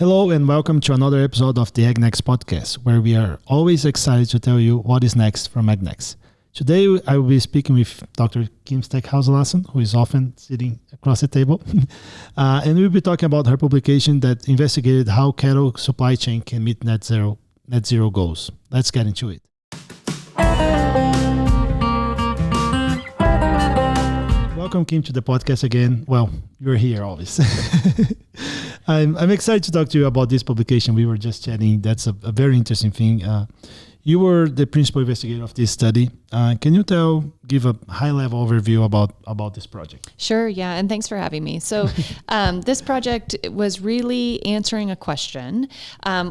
Hello and welcome to another episode of the AgNext Podcast, where we are always excited to tell you what is next from AgNext. Today I will be speaking with Dr. Kim Stackhouse-Lawson, who is often sitting across the table, and we'll be talking about her publication that investigated how cattle supply chain can meet net zero goals. Let's get into it. Welcome, Kim, to the podcast again. Well, you're here always. I'm excited to talk to you about this publication. We were just chatting. That's a very interesting thing. You were the principal investigator of this study. Can you give a high-level overview about this project? Sure, yeah, and thanks for having me. So this project was really answering a question.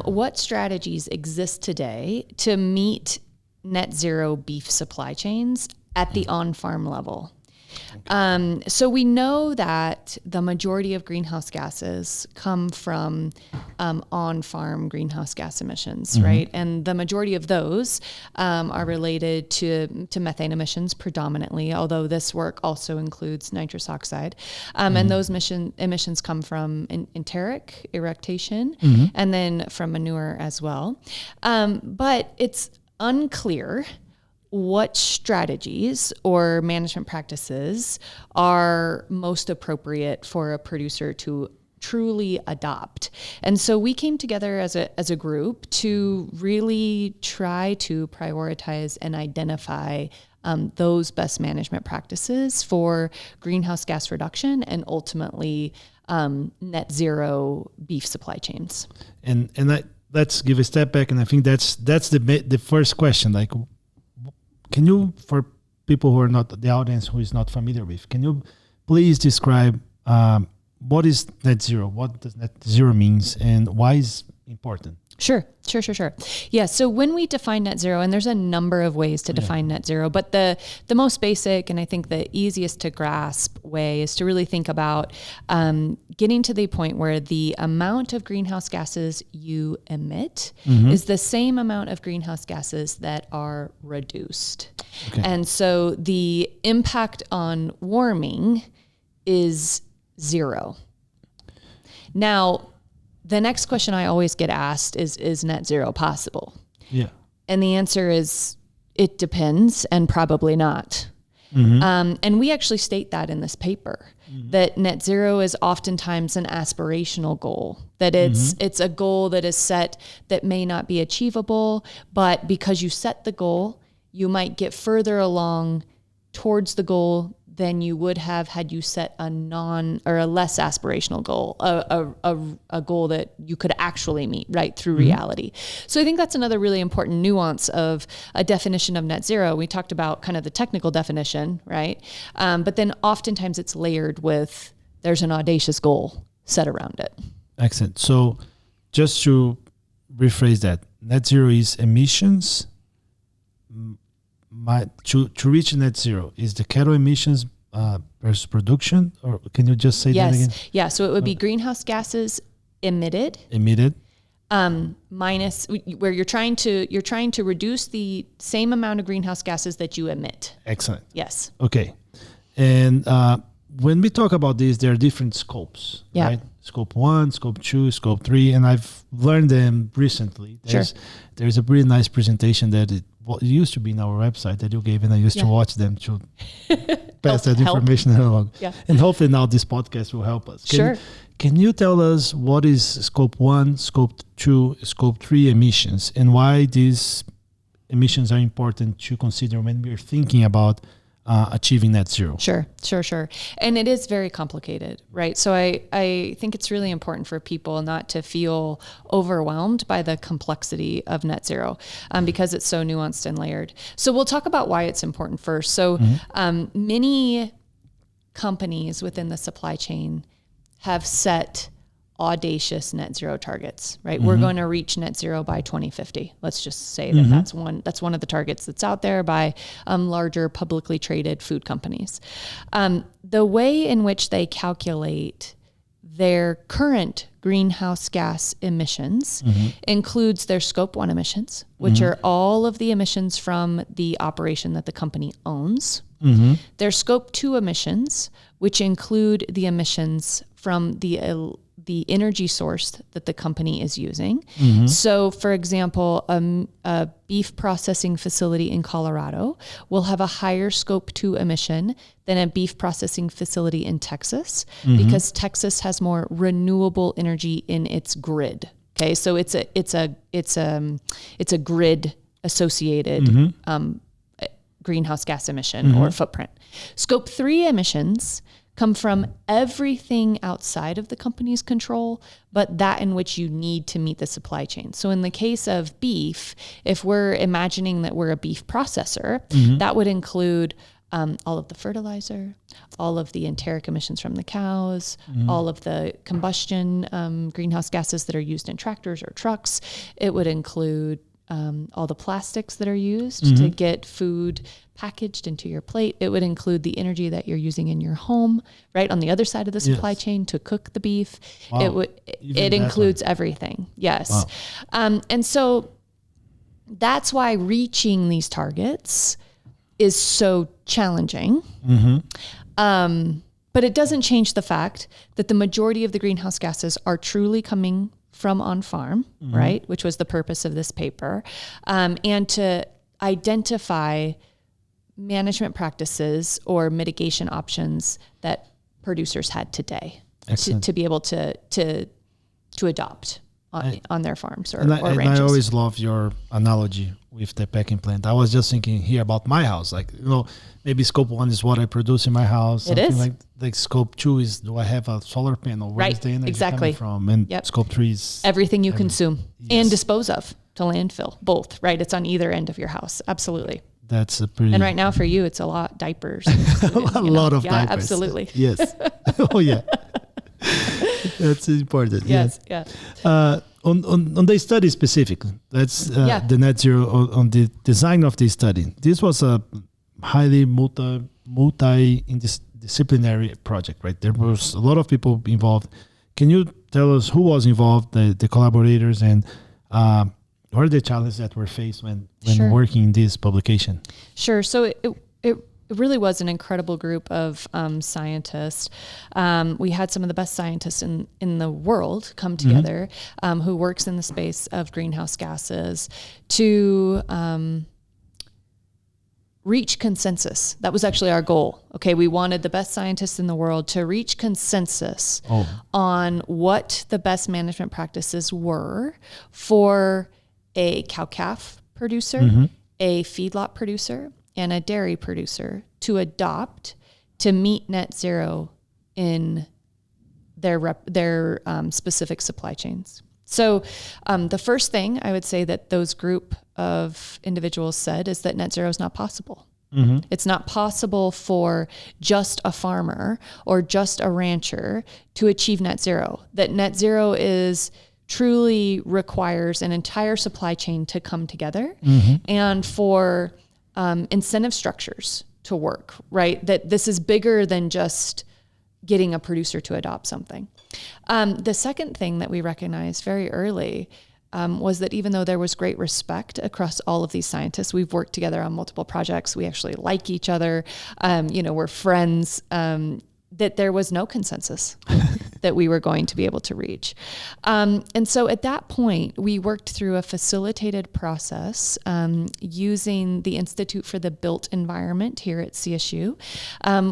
What strategies exist today to meet net zero beef supply chains at the on-farm level? Okay. So we know that the majority of greenhouse gases come from on-farm greenhouse gas emissions, right? And the majority of those are related to methane emissions predominantly, although this work also includes nitrous oxide. And those emissions come from enteric, eructation, and then from manure as well. But it's unclear what strategies or management practices are most appropriate for a producer to truly adopt. And so we came together as a group to really try to prioritize and identify those best management practices for greenhouse gas reduction and ultimately net zero beef supply chains. And let's give a step back, and I think that's the first question. Like, can you, for people who are not, the audience who is not familiar with, can you please describe what is net zero? What does net zero means and why is important? Sure. Yeah. So when we define net zero, and there's a number of ways to define net zero, but the most basic and I think the easiest to grasp way is to really think about getting to the point where the amount of greenhouse gases you emit is the same amount of greenhouse gases that are reduced. Okay. And so the impact on warming is zero. Now, the next question I always get asked is net zero possible? Yeah. And the answer is, it depends and probably not. And we actually state that in this paper, that net zero is oftentimes an aspirational goal, that it's a goal that is set that may not be achievable, but because you set the goal, you might get further along towards the goal than you would have had you set a less aspirational goal, a goal that you could actually meet right through reality. So I think that's another really important nuance of a definition of net zero. We talked about kind of the technical definition, right? But then oftentimes it's layered with, there's an audacious goal set around it. Excellent. So just to rephrase that, net zero is emissions. To reach net zero, is the cattle emissions versus production, or can you just say that again? Yeah, so it would be greenhouse gases emitted minus where you're trying to reduce the same amount of greenhouse gases that you emit. Excellent. Yes. Okay, and when we talk about this, there are different scopes, right? Scope 1, Scope 2, Scope 3, and I've learned them recently. There's a really nice presentation that it used to be in our website that you gave, and I used to watch them to pass that information along. Yeah. And hopefully now this podcast will help us. Can you tell us what is Scope 1, Scope 2, Scope 3 emissions, and why these emissions are important to consider when we're thinking about achieving net zero? Sure. And it is very complicated, right? So I think it's really important for people not to feel overwhelmed by the complexity of net zero because it's so nuanced and layered. So we'll talk about why it's important first. So many companies within the supply chain have set audacious net zero targets, right? We're going to reach net zero by 2050. Let's just say that that's one of the targets that's out there by larger publicly traded food companies. The way in which they calculate their current greenhouse gas emissions includes their Scope 1 emissions, which are all of the emissions from the operation that the company owns. Their Scope 2 emissions, which include the emissions from the the energy source that the company is using. Mm-hmm. So, for example, a beef processing facility in Colorado will have a higher Scope 2 emission than a beef processing facility in Texas, mm-hmm. because Texas has more renewable energy in its grid. Okay, so it's a grid associated mm-hmm. Greenhouse gas emission mm-hmm. or footprint. Scope 3 emissions come from everything outside of the company's control, but that in which you need to meet the supply chain. So in the case of beef, if we're imagining that we're a beef processor, mm-hmm. that would include all of the fertilizer, all of the enteric emissions from the cows, mm-hmm. all of the combustion greenhouse gases that are used in tractors or trucks. It would include all the plastics that are used mm-hmm. to get food packaged into your plate. It would include the energy that you're using in your home, right on the other side of the supply chain to cook the beef. Wow. It includes everything. Yes. Wow. And so that's why reaching these targets is so challenging. Mm-hmm. But it doesn't change the fact that the majority of the greenhouse gases are truly coming from on-farm, mm-hmm. right? Which was the purpose of this paper. And to identify management practices or mitigation options that producers had today to be able to adopt on their farms or ranches. And I always love your analogy with the packing plant. I was just thinking here about my house. Like, maybe Scope 1 is what I produce in my house. It is. Like Scope 2 is, do I have a solar panel? Where's the energy coming from? And Scope 3 is... everything you consume and dispose of to landfill, both, right? It's on either end of your house. Absolutely. That's a pretty... And right now for you, it's a lot diapers. a lot of diapers. Absolutely. Yes. Oh, yeah. That's important. Yes. Yeah. On the study specifically, that's the net zero on the design of the study. This was a highly multidisciplinary project, right? There was a lot of people involved. Can you tell us who was involved, the collaborators, and what are the challenges that were faced when working in this publication? Sure. So it really was an incredible group of scientists. We had some of the best scientists in the world come together, mm-hmm. Who works in the space of greenhouse gases to reach consensus. That was actually our goal. Okay, we wanted the best scientists in the world to reach consensus on what the best management practices were for a cow-calf producer, mm-hmm. a feedlot producer, and a dairy producer to adopt to meet net zero in their specific supply chains. So the first thing I would say that those group of individuals said is that net zero is not possible. Mm-hmm. It's not possible for just a farmer or just a rancher to achieve net zero. That net zero truly requires an entire supply chain to come together, mm-hmm. and for incentive structures to work, right? That this is bigger than just getting a producer to adopt something. The second thing that we recognized very early was that even though there was great respect across all of these scientists, we've worked together on multiple projects, we actually like each other, we're friends, that there was no consensus that we were going to be able to reach. And so at that point, we worked through a facilitated process using the Institute for the Built Environment here at CSU,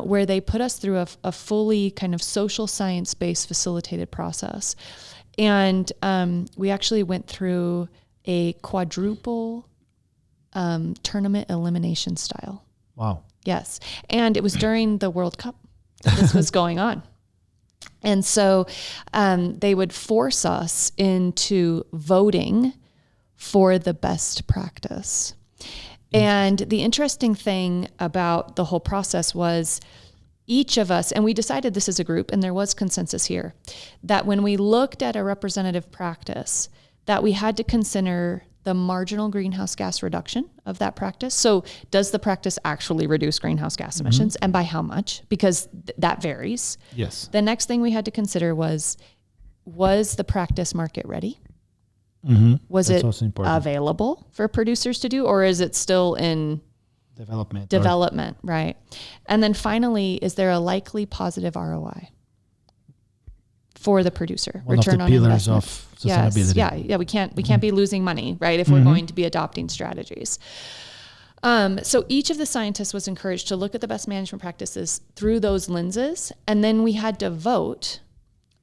where they put us through a fully kind of social science-based facilitated process. And we actually went through a quadruple tournament elimination style. Wow. Yes. And it was during the World Cup this was going on. And so they would force us into voting for the best practice. And the interesting thing about the whole process was each of us, and we decided this as a group, and there was consensus here, that when we looked at a representative practice, that we had to consider the marginal greenhouse gas reduction of that practice. So does the practice actually reduce greenhouse gas emissions, mm-hmm. and by how much? Because that varies. Yes. The next thing we had to consider was the practice market ready? Mm-hmm. Was That's it available for producers to do, or is it still in development, right? And then finally, is there a likely positive ROI for the producer. One return of the on pillars investment. of sustainability. Yes. Yeah. We can't be losing money, right? If we're going to be adopting strategies. So each of the scientists was encouraged to look at the best management practices through those lenses. And then we had to vote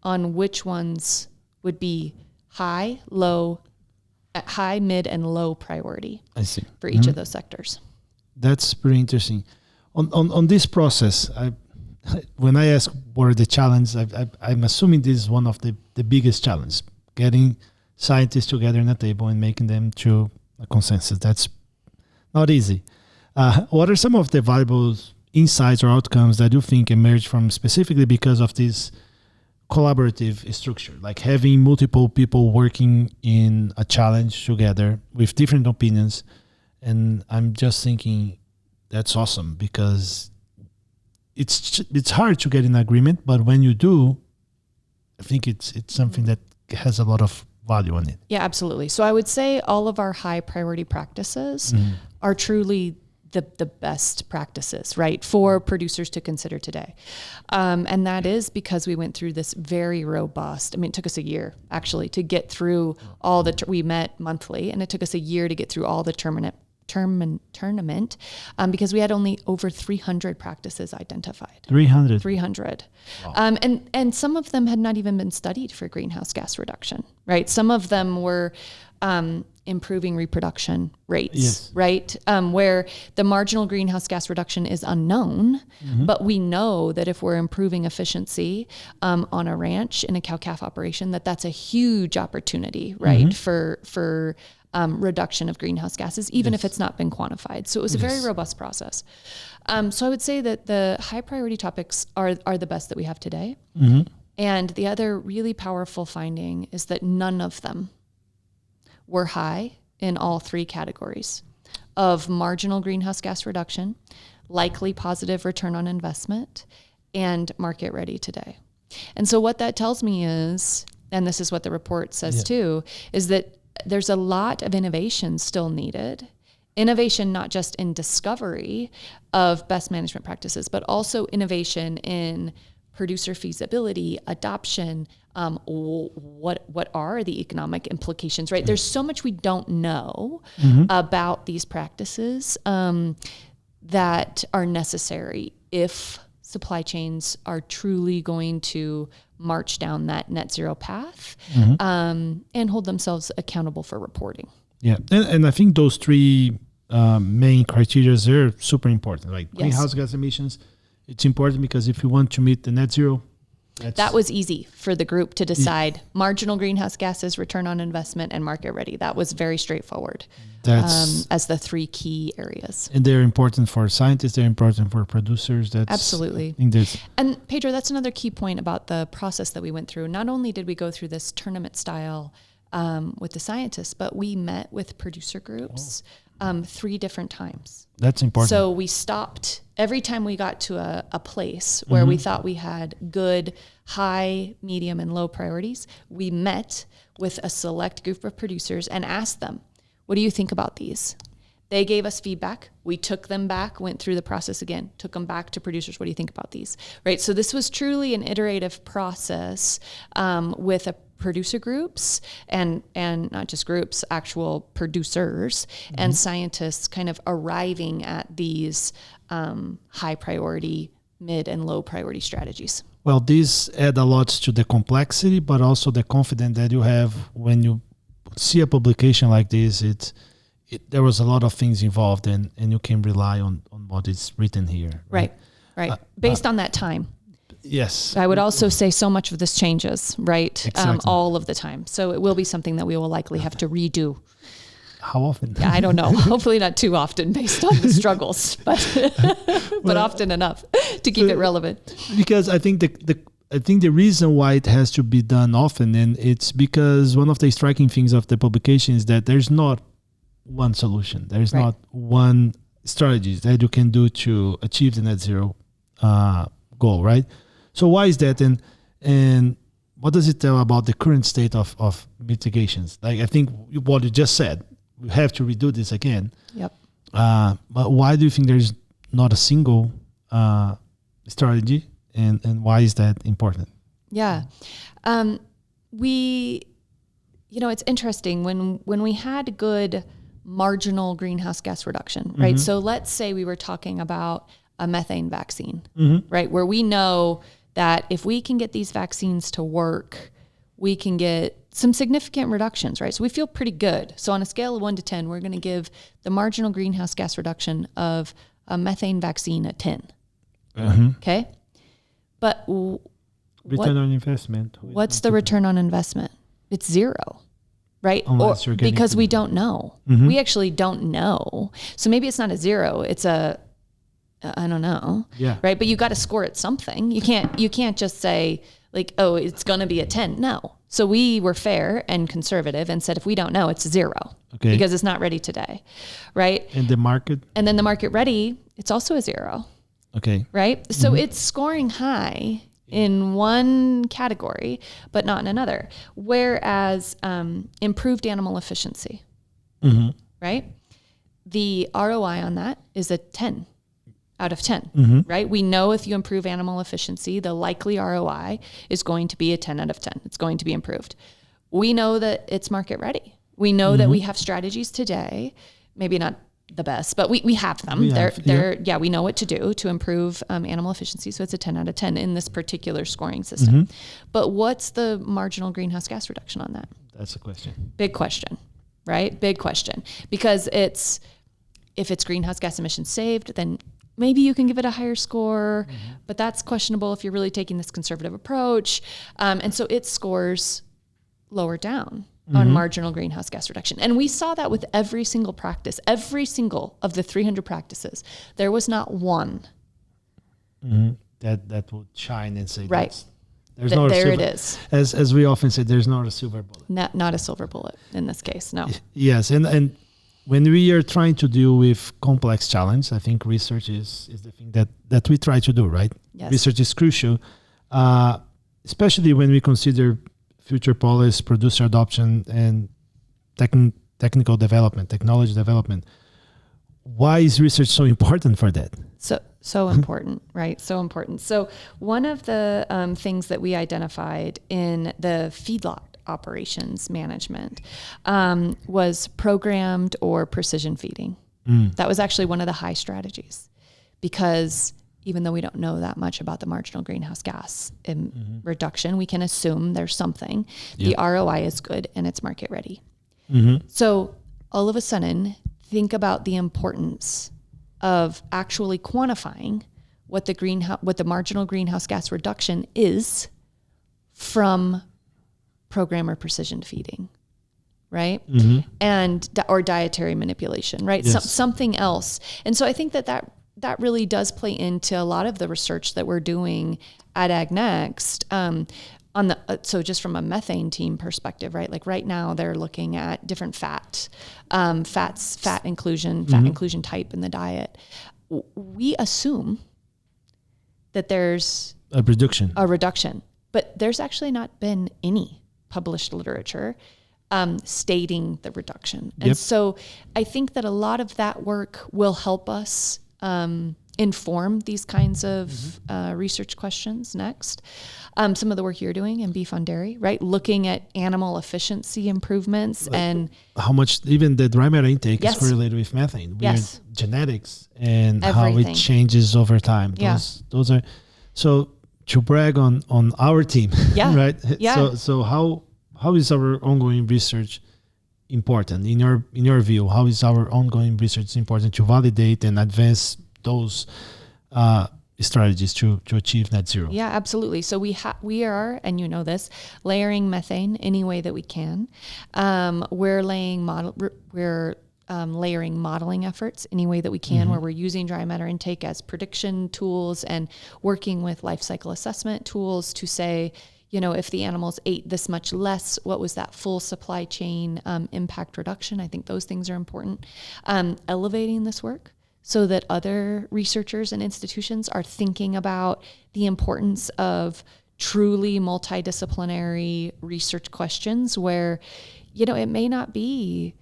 on which ones would be high, mid, and low priority. I see. For each of those sectors. That's pretty interesting. On this process, when I ask what are the challenges, I'm assuming this is one of the biggest challenges, getting scientists together in a table and making them to a consensus. That's not easy. What are some of the valuable insights or outcomes that you think emerge from specifically because of this collaborative structure, like having multiple people working in a challenge together with different opinions? And I'm just thinking that's awesome because it's hard to get an agreement, but when you do, I think it's something that has a lot of value on it. Yeah, absolutely. So I would say all of our high priority practices are truly the best practices, right, for producers to consider today. And that is because we went through this very robust, it took us a year actually to get through all we met monthly, and it took us a year to get through all the tournament because we had only over 300 practices identified. 300. Wow. And some of them had not even been studied for greenhouse gas reduction, right? Some of them were improving reproduction rates, yes. Right? Where the marginal greenhouse gas reduction is unknown, but we know that if we're improving efficiency on a ranch in a cow-calf operation, that's a huge opportunity, right? For reduction of greenhouse gases, even if it's not been quantified. So it was a very robust process. So I would say that the high priority topics are the best that we have today. And the other really powerful finding is that none of them were high in all three categories of marginal greenhouse gas reduction, likely positive return on investment, and market ready today. And so what that tells me is, and this is what the report says too, is that there's a lot of innovation still needed. Innovation not just in discovery of best management practices, but also innovation in producer feasibility, adoption, what are the economic implications, right? There's so much we don't know about these practices that are necessary if supply chains are truly going to march down that net zero path and hold themselves accountable for reporting. Yeah, and I think those three main criteria are super important. Like greenhouse gas emissions, it's important because if you want to meet the net zero, that was easy for the group to decide. Marginal greenhouse gases, return on investment, and market ready. That was very straightforward as the three key areas. And they're important for scientists. They're important for producers. That's absolutely. And Pedro, that's another key point about the process that we went through. Not only did we go through this tournament style with the scientists, but we met with producer groups 3 different times. That's important. So we stopped every time we got to a place where we thought we had good, high, medium, and low priorities. We met with a select group of producers and asked them, what do you think about these? They gave us feedback. We took them back, went through the process again, took them back to producers. What do you think about these? Right. So this was truly an iterative process with a producer groups and not just groups, actual producers and scientists kind of arriving at these high priority, mid and low priority strategies. Well, these add a lot to the complexity, but also the confidence that you have when you see a publication like this. There was a lot of things involved and you can rely on what is written here. Right. Based on that time. Yes. I would also say so much of this changes, right? Exactly. All of the time. So it will be something that we will likely have to redo. How often? I don't know. Hopefully not too often based on the struggles, but often enough to keep it relevant. Because I think the reason why it has to be done often, and it's because one of the striking things of the publication is that there's not one solution. There's not one strategy that you can do to achieve the net zero goal, right? So why is that? And what does it tell about the current state of mitigations? Like I think what you just said, we have to redo this again. Yep. But why do you think there's not a single strategy, and why is that important? Yeah. It's interesting when we had good marginal greenhouse gas reduction, right? Mm-hmm. So let's say we were talking about a methane vaccine, Mm-hmm. right? Where we know that if we can get these vaccines to work, we can get some significant reductions, right? So we feel pretty good. So on a scale of 1 to 10, we're going to give the marginal greenhouse gas reduction of a methane vaccine a 10. Mm-hmm. Okay. But return on investment. What's the return on investment? It's zero, right? Unless you're getting because we don't know. Mm-hmm. We actually don't know. So maybe it's not a zero. It's I don't know. Yeah. Right. But you got to score at something. You can't just say like, oh, it's going to be a 10. No. So we were fair and conservative and said, if we don't know, it's a 0. Okay. Because it's not ready today. Right. And the market? And then the market ready, it's also a 0. Okay. Right. So it's scoring high in one category, but not in another. Whereas improved animal efficiency, right? The ROI on that is a 10 out of 10, right? We know if you improve animal efficiency, the likely ROI is going to be a 10 out of 10. It's going to be improved. We know that it's market ready. We know that we have strategies today, maybe not the best, but we have them. We know what to do to improve animal efficiency. So it's a 10 out of 10 in this particular scoring system. But what's the marginal greenhouse gas reduction on that? That's a question. Big question, right? Big question. Because if it's greenhouse gas emissions saved, then maybe you can give it a higher score, but that's questionable if you're really taking this conservative approach. And so it scores lower down on marginal greenhouse gas reduction. And we saw that with every single practice, every single of the 300 practices. There was not one that would shine and say, right. There's no there silver, it is. As we often say, there's not a silver bullet. Not a silver bullet in this case, no. Yes, and when we are trying to deal with complex challenge, I think research is the thing that we try to do, right? Yes. Research is crucial, especially when we consider future policy, producer adoption, and technical development, technology development. Why is research so important for that? So important, right? So important. So one of the things that we identified in the feedlot operations management was programmed or precision feeding. That was actually one of the high strategies, because even though we don't know that much about the marginal greenhouse gas reduction, we can assume there's something. The ROI is good and it's market ready. So all of a sudden, think about the importance of actually quantifying what the marginal greenhouse gas reduction is from program or precision feeding, right? Or dietary manipulation, right? Yes. Something else. And so I think that really does play into a lot of the research that we're doing at AgNext. So just from a methane team perspective, right? Like right now they're looking at different fat inclusion type in the diet. We assume that there's a reduction, but there's actually not been any published literature stating the reduction. And so I think that a lot of that work will help us inform these kinds of research questions next. Some of the work you're doing in beef on dairy, right? Looking at animal efficiency improvements and how much even the dry matter intake is correlated with methane. With genetics and everything. How it changes over time. Those are so to brag on our team, right? Yeah. So how is our ongoing research important in your view? How is our ongoing research important to validate and advance those strategies to achieve net zero? Yeah, absolutely. So we are, and you know this, layering methane any way that we can. We're layering modeling efforts any way that we can, where we're using dry matter intake as prediction tools and working with life cycle assessment tools to say, if the animals ate this much less, what was that full supply chain impact reduction? I think those things are important. Elevating this work so that other researchers and institutions are thinking about the importance of truly multidisciplinary research questions where, it may not be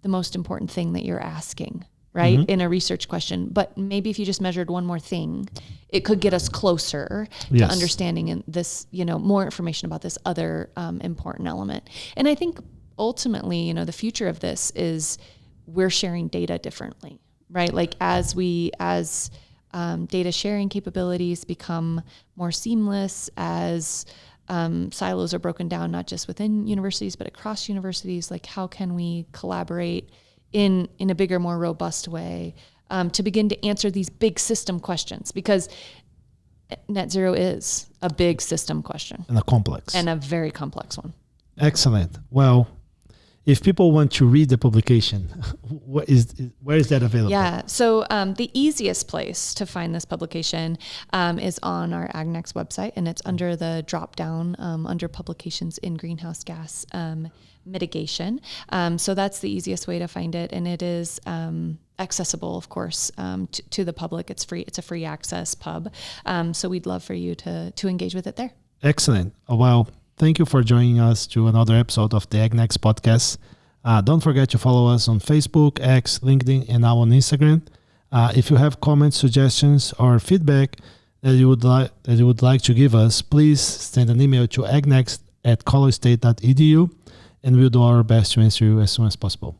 the most important thing that you're asking, right? In a research question. But maybe if you just measured one more thing, it could get us closer to understanding this, more information about this other important element. And I think ultimately, the future of this is we're sharing data differently, right? Like as data sharing capabilities become more seamless, as silos are broken down, not just within universities, but across universities, like how can we collaborate in a bigger, more robust way to begin to answer these big system questions? Because net zero is a big system question. And a very complex one. Excellent. Well, if people want to read the publication, where is that available? Yeah, so the easiest place to find this publication is on our AgNext website, and it's under the drop-down under publications in greenhouse gas mitigation. So that's the easiest way to find it, and it is accessible, of course, to the public. It's free. It's a free access pub. So we'd love for you to engage with it there. Excellent. Well, thank you for joining us to another episode of the AgNext Podcast. Don't forget to follow us on Facebook, X, LinkedIn, and now on Instagram. If you have comments, suggestions, or feedback that you would like to give us, please send an email to agnext.colostate.edu, and we'll do our best to answer you as soon as possible.